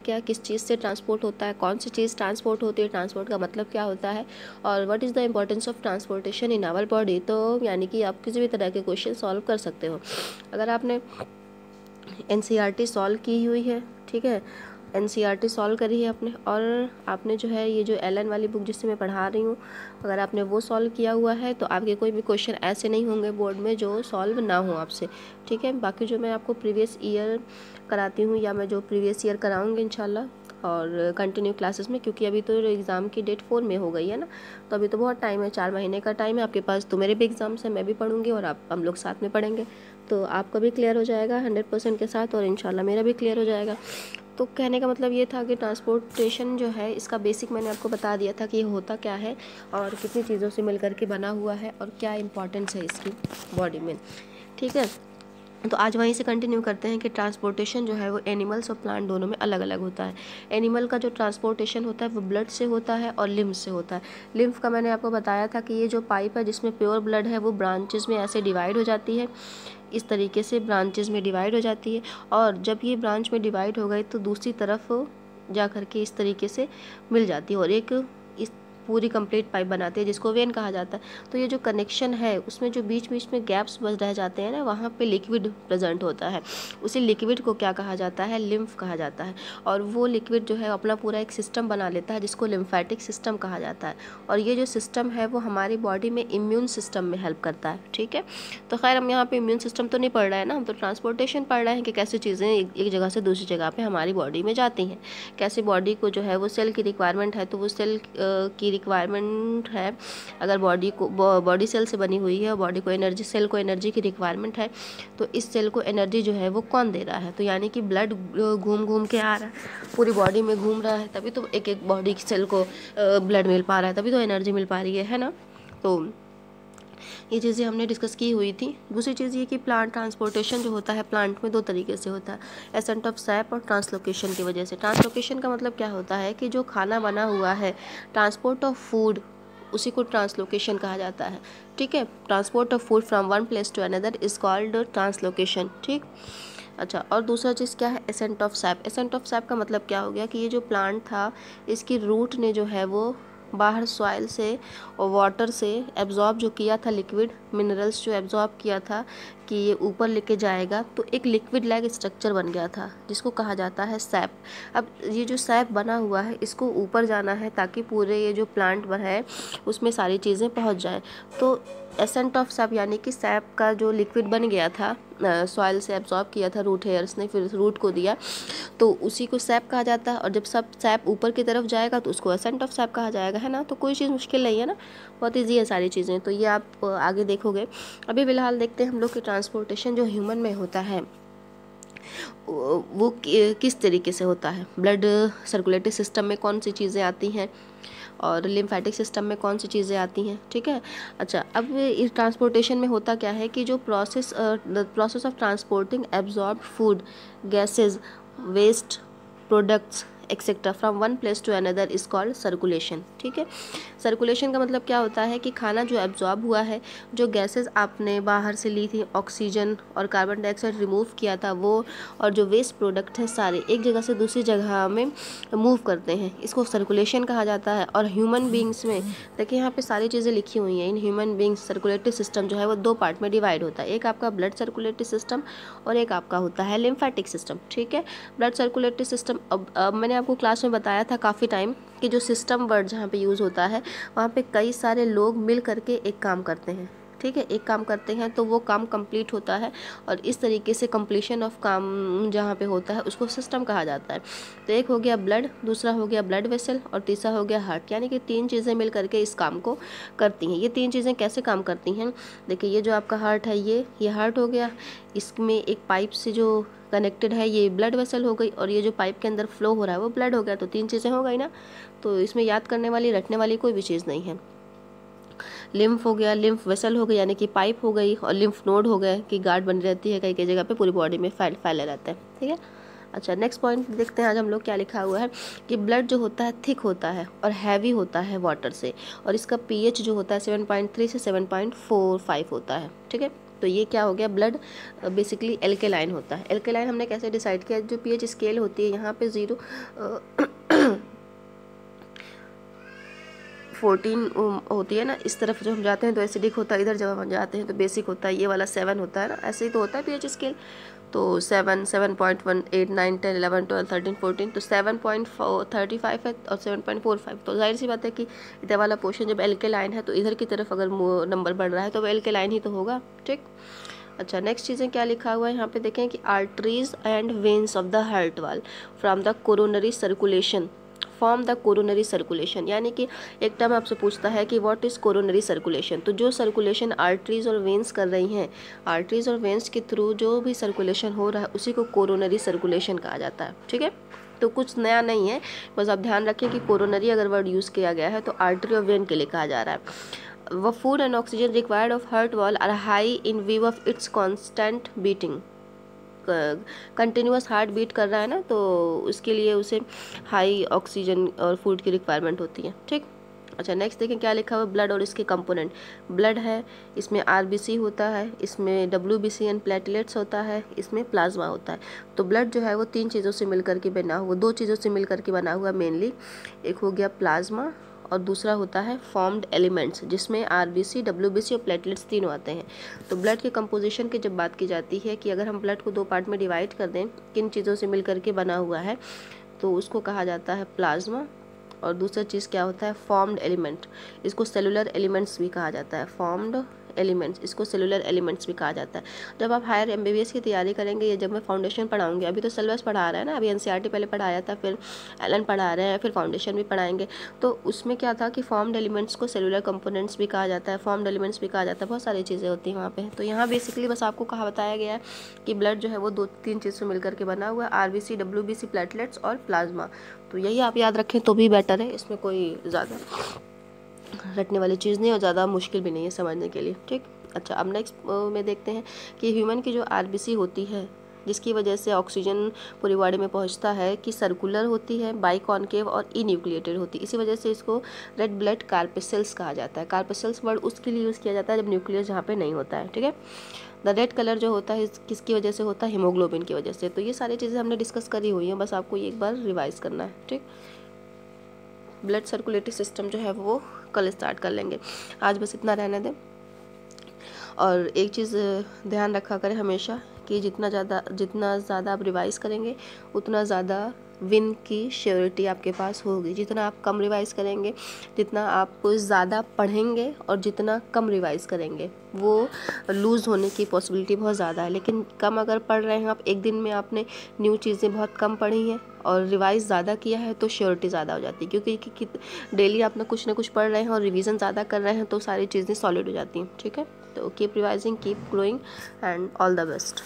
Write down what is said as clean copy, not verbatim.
क्या किस चीज़ से ट्रांसपोर्ट होता है, कौन सी चीज़ ट्रांसपोर्ट होती है, ट्रांसपोर्ट का मतलब क्या होता है, और what is the importance of transportation in our body. तो यानी कि आप किसी भी तरह के क्वेश्चन सॉल्व कर सकते हो अगर आपने एनसीईआरटी सॉल्व की हुई है, ठीक है, एनसीईआरटी सॉल्व करी है आपने, और आपने जो है ये जो एलन वाली बुक जिससे मैं पढ़ा रही हूँ, अगर आपने वो सॉल्व किया हुआ है तो आपके कोई भी क्वेश्चन ऐसे नहीं होंगे बोर्ड में जो सॉल्व ना हो आपसे, ठीक है। बाकी जो मैं आपको प्रीवियस ईयर कराती हूँ या मैं जो प्रीवियस ईयर कराऊँगी इंशाल्लाह और कंटिन्यू क्लासेस में, क्योंकि अभी तो एग्ज़ाम की डेट 4 में हो गई है ना, तो अभी तो बहुत टाइम है, 4 महीने का टाइम है आपके पास। तो मेरे भी एग्ज़ाम्स हैं, मैं भी पढ़ूँगी और हम लोग साथ में पढ़ेंगे, तो आपका भी क्लियर हो जाएगा 100% के साथ, और इंशाल्लाह मेरा भी क्लियर हो जाएगा। तो कहने का मतलब ये था कि ट्रांसपोर्टेशन जो है इसका बेसिक मैंने आपको बता दिया था कि ये होता क्या है और कितनी चीज़ों से मिलकर के बना हुआ है और क्या इम्पोर्टेंस है इसकी बॉडी में, ठीक है। तो आज वहीं से कंटिन्यू करते हैं कि ट्रांसपोर्टेशन जो है वो एनिमल्स और प्लांट दोनों में अलग अलग होता है। एनिमल का जो ट्रांसपोर्टेशन होता है वो ब्लड से होता है और लिम्फ से होता है। लिम्फ का मैंने आपको बताया था कि ये जो पाइप है जिसमें प्योर ब्लड है वो ब्रांचेस में ऐसे डिवाइड हो जाती है, इस तरीके से ब्रांचेस में डिवाइड हो जाती है, और जब ये ब्रांच में डिवाइड हो गई तो दूसरी तरफ जा कर के इस तरीके से मिल जाती है और एक इस पूरी कंप्लीट पाइप बनाते हैं जिसको वेन कहा जाता है। तो ये जो कनेक्शन है उसमें जो बीच बीच में गैप्स बच रह जाते हैं ना, वहाँ पे लिक्विड प्रेजेंट होता है, उसी लिक्विड को क्या कहा जाता है, लिम्फ कहा जाता है। और वो लिक्विड जो है अपना पूरा एक सिस्टम बना लेता है जिसको लिम्फेटिक सिस्टम कहा जाता है, और ये जो सिस्टम है वो हमारी बॉडी में इम्यून सिस्टम में हेल्प करता है, ठीक है। तो खैर हम यहाँ पे इम्यून सिस्टम तो नहीं पढ़ रहे हैं ना, हम तो ट्रांसपोर्टेशन पढ़ रहे हैं कि कैसे चीज़ें एक जगह से दूसरी जगह पे हमारी बॉडी में जाती हैं, कैसे बॉडी को जो है वो सेल की रिक्वायरमेंट है तो वो सेल की रिक्वायरमेंट है, अगर बॉडी सेल से बनी हुई है और बॉडी को एनर्जी, सेल को एनर्जी की रिक्वायरमेंट है तो इस सेल को एनर्जी जो है वो कौन दे रहा है, तो यानी कि ब्लड घूम घूम के आ रहा है, पूरी बॉडी में घूम रहा है, तभी तो एक एक बॉडी सेल को ब्लड मिल पा रहा है, तभी तो एनर्जी मिल पा रही है ना। तो ये चीज़ें हमने डिस्कस की हुई थी। दूसरी चीज़ ये कि प्लांट ट्रांसपोर्टेशन जो होता है प्लांट में दो तरीके से होता है, एसेंट ऑफ सैप और ट्रांसलोकेशन की वजह से। ट्रांसलोकेशन का मतलब क्या होता है कि जो खाना बना हुआ है, ट्रांसपोर्ट ऑफ फूड, उसी को ट्रांसलोकेशन कहा जाता है, ठीक है। Transport of food from one place to another is called translocation, ठीक। अच्छा, और दूसरा चीज़ क्या है, ascent of sap. Ascent of sap का मतलब क्या हो गया कि ये जो प्लांट था इसकी रूट ने जो है वो बाहर सॉइल से और वाटर से एब्जॉर्ब जो किया था, लिक्विड मिनरल्स जो एब्जॉर्ब किया था कि ये ऊपर लेके जाएगा, तो एक लिक्विड लाइक स्ट्रक्चर बन गया था जिसको कहा जाता है सैप। अब ये जो सैप बना हुआ है इसको ऊपर जाना है ताकि पूरे ये जो प्लांट है उसमें सारी चीज़ें पहुंच जाएं। तो एसेंट ऑफ सैप यानी कि सैप का जो लिक्विड बन गया था, सॉइल से एब्जॉर्ब किया था रूट हेयर्स ने, फिर रूट को दिया, तो उसी को सैप कहा जाता है। और जब सब सैप ऊपर की तरफ जाएगा तो उसको एसेंट ऑफ सैप कहा जाएगा, है ना। तो कोई चीज़ मुश्किल नहीं है ना, बहुत ईजी है सारी चीज़ें, तो ये आप आगे देखोगे। अभी फ़िलहाल देखते हैं हम लोग कि ट्रांसपोर्टेशन जो ह्यूमन में होता है वो किस तरीके से होता है। ब्लड सर्कुलेटरी सिस्टम में कौन सी चीज़ें आती हैं और लिम्फेटिक सिस्टम में कौन सी चीज़ें आती हैं, ठीक है। अच्छा, अब इस ट्रांसपोर्टेशन में होता क्या है कि जो process of transporting absorb food, gases, waste products etcetera from one place to another is called circulation, ठीक है। सर्कुलेशन का मतलब क्या होता है कि खाना जो एब्जॉर्ब हुआ है, जो गैसेस आपने बाहर से ली थी, ऑक्सीजन और कार्बन डाइऑक्साइड रिमूव किया था वो, और जो वेस्ट प्रोडक्ट है सारे एक जगह से दूसरी जगह में मूव करते हैं, इसको सर्कुलेशन कहा जाता है। और ह्यूमन बींग्स में देखिए यहाँ पे सारी चीज़ें लिखी हुई हैं। In human beings circulatory system जो है वो दो पार्ट में डिवाइड होता है, एक आपका ब्लड सर्कुलेटरी सिस्टम और एक आपका होता है लिम्फेटिक सिस्टम, ठीक है। ब्लड सर्कुलेटरी सिस्टम, अब मैंने आपको क्लास में बताया था काफ़ी टाइम कि जो सिस्टम वर्ड जहाँ पे यूज़ होता है वहाँ पे कई सारे लोग मिल करके एक काम करते हैं, ठीक है। एक काम करते हैं तो वो काम कंप्लीट होता है, और इस तरीके से कंप्लीशन ऑफ काम जहाँ पे होता है उसको सिस्टम कहा जाता है। तो एक हो गया ब्लड, दूसरा हो गया ब्लड वेसल और तीसरा हो गया हार्ट, यानी कि तीन चीज़ें मिल करके इस काम को करती हैं। ये तीन चीज़ें कैसे काम करती हैं, देखिए ये जो आपका हार्ट है ये हार्ट हो गया, इसमें एक पाइप से जो कनेक्टेड है ये ब्लड वेसल हो गई, और ये जो पाइप के अंदर फ्लो हो रहा है वो ब्लड हो गया, तो तीन चीज़ें हो गई ना। तो इसमें याद करने वाली, रटने वाली कोई भी चीज़ नहीं है। लिम्फ हो गया, लिम्फ वेसल हो गई यानी कि पाइप हो गई, और लिम्फ नोड हो गए कि गार्ड बनी रहती है कई कई जगह पे पूरी बॉडी में फैले रहते हैं, ठीक है। अच्छा, नेक्स्ट पॉइंट देखते हैं आज हम लोग क्या लिखा हुआ है कि ब्लड जो होता है थिक होता है और हैवी होता है वाटर से, और इसका पीएच जो होता है 7.3 से 7.45 होता है, ठीक है। तो ये क्या हो गया, ब्लड बेसिकली एल्केलाइन होता है। एल्केलाइन हमने कैसे डिसाइड किया, जो pH स्केल होती है यहाँ पे 14 होती है ना, इस तरफ जो हम जाते हैं तो एसिडिक होता है, इधर जब हम जाते हैं तो बेसिक होता है, ये वाला 7 होता है ना, ऐसे ही तो होता है pH स्केल। तो 7, 7.1, 8, 9, 10, 11, 12, 13, 14, तो 7.35 है और 7.45, तो जाहिर सी बात है कि इधर वाला पोर्शन जब एल्केलाइन है तो इधर की तरफ अगर नंबर बढ़ रहा है तो वो एल्केलाइन ही तो होगा, ठीक। अच्छा, नेक्स्ट चीज़ें क्या लिखा हुआ है यहाँ पे देखें कि arteries and veins of the heart wall from the coronary circulation form the coronary circulation, यानी कि एक टर्म आपसे पूछता है कि व्हाट इज़ कोरोनरी सर्कुलेशन, तो जो सर्कुलेशन आर्टरीज और वेन्स कर रही हैं, आर्टरीज और वेन्स के थ्रू जो भी सर्कुलेशन हो रहा है उसी को कोरोनरी सर्कुलेशन कहा जाता है, ठीक है। तो कुछ नया नहीं है, बस आप ध्यान रखें कि कोरोनरी अगर वर्ड यूज़ किया गया है तो आर्टरी और वेन के लिए कहा जा रहा है। व food and oxygen required of heart wall are high in view of its constant beating, continuous heart beat कर रहा है ना, तो उसके लिए उसे हाई ऑक्सीजन और फूड की रिक्वायरमेंट होती है, ठीक। अच्छा, नेक्स्ट देखें क्या लिखा हुआ, ब्लड और इसके कंपोनेंट। ब्लड है, इसमें आरबीसी होता है, इसमें डब्ल्यूबीसी एंड प्लेटलेट्स होता है, इसमें प्लाज्मा होता है। तो ब्लड जो है वो 3 चीज़ों से मिलकर के बना हुआ, 2 चीज़ों से मिलकर के बना हुआ मेनली, एक हो गया प्लाज्मा और दूसरा होता है फॉर्म्ड एलिमेंट्स, जिसमें आरबीसी, डब्ल्यूबीसी और प्लेटलेट्स तीनों आते हैं। तो ब्लड के कंपोजिशन की जब बात की जाती है कि अगर हम ब्लड को 2 पार्ट में डिवाइड कर दें, किन चीज़ों से मिलकर के बना हुआ है, तो उसको कहा जाता है प्लाज्मा, और दूसरा चीज़ क्या होता है, फॉर्म्ड एलिमेंट, इसको सेलुलर एलिमेंट्स भी कहा जाता है, फॉर्म्ड एलिमेंट्स, इसको सेलुलर एलिमेंट्स भी कहा जाता है। जब आप हायर एमबीबीएस की तैयारी करेंगे, या जब मैं फाउंडेशन पढ़ाऊंगी, अभी तो सिलेबस पढ़ा रहा है ना, अभी एनसीईआरटी पहले पढ़ाया था, फिर एलन पढ़ा रहे हैं, फिर फाउंडेशन भी पढ़ाएंगे, तो उसमें क्या था कि फॉर्म्ड एलिमेंट्स को सेलुलर कंपोनेंट्स भी कहा जाता है, फॉर्म्ड एलिमेंट्स भी कहा जाता है, बहुत सारी चीज़ें होती हैं वहाँ पे। तो यहाँ बेसिकली बस आपको कहा बताया गया है कि ब्लड जो है वो 2-3 चीज़ से मिलकर के बना हुआ है, आरबीसी, डब्ल्यूबीसी, प्लेटलेट्स और प्लाज्मा। तो यही आप याद रखें तो भी बेटर है, इसमें कोई ज़्यादा रटने वाली चीज़ नहीं और ज़्यादा मुश्किल भी नहीं है समझने के लिए, ठीक। अच्छा, अब नेक्स्ट में देखते हैं कि ह्यूमन की जो आरबीसी होती है, जिसकी वजह से ऑक्सीजन पूरी बॉडी में पहुंचता है, कि सर्कुलर होती है, बाइकॉन्केव और इन्यूक्लिएटेड होती है। इसी वजह से इसको रेड ब्लड कार्पेसल्स कहा जाता है। कार्पेसल्स वर्ड उसके लिए यूज़ किया जाता है जब न्यूक्लियस जहाँ पे नहीं होता है, ठीक है। द रेड कलर जो होता है किसकी वजह से होता है, हीमोग्लोबिन की वजह से। तो ये सारी चीज़ें हमने डिस्कस करी हुई हैं, बस आपको एक बार रिवाइज करना है, ठीक। ब्लड सर्कुलेटरी सिस्टम जो है वो कल स्टार्ट कर लेंगे, आज बस इतना रहने दें। और एक चीज़ ध्यान रखा करें हमेशा कि जितना ज़्यादा आप रिवाइज़ करेंगे उतना ज़्यादा विन की श्योरिटी आपके पास होगी। जितना आप कम रिवाइज़ करेंगे, जितना आप ज़्यादा पढ़ेंगे और जितना कम रिवाइज़ करेंगे, वो लूज़ होने की पॉसिबिलिटी बहुत ज़्यादा है। लेकिन कम अगर पढ़ रहे हैं आप, एक दिन में आपने न्यू चीज़ें बहुत कम पढ़ी हैं और रिवाइज़ ज़्यादा किया है, तो श्योरिटी ज़्यादा हो जाती है, क्योंकि डेली आप कुछ ना कुछ पढ़ रहे हैं और रिवीजन ज़्यादा कर रहे हैं, तो सारी चीज़ें सॉलिड हो जाती हैं, ठीक है। तो keep revising, keep growing and all the best.